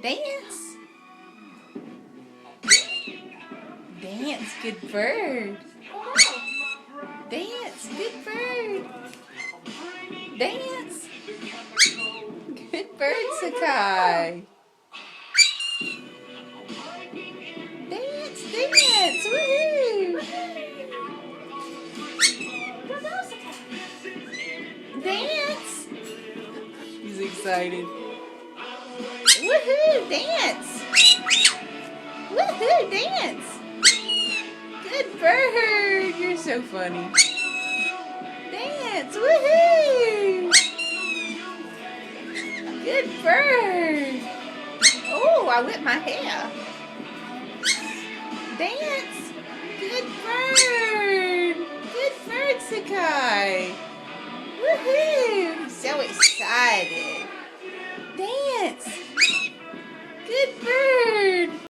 Dance. Dance, good bird. Dance, good bird. Dance. Good bird, Sakai. Dance, dance, woohoo. Dance. He's excited. Woohoo, dance. Woohoo, dance. Good bird. You're so funny. Dance, woohoo. Good bird. Oh, I whipped my hair. Dance. Good bird. Good bird, Sakai. Woohoo. So excited. Dance.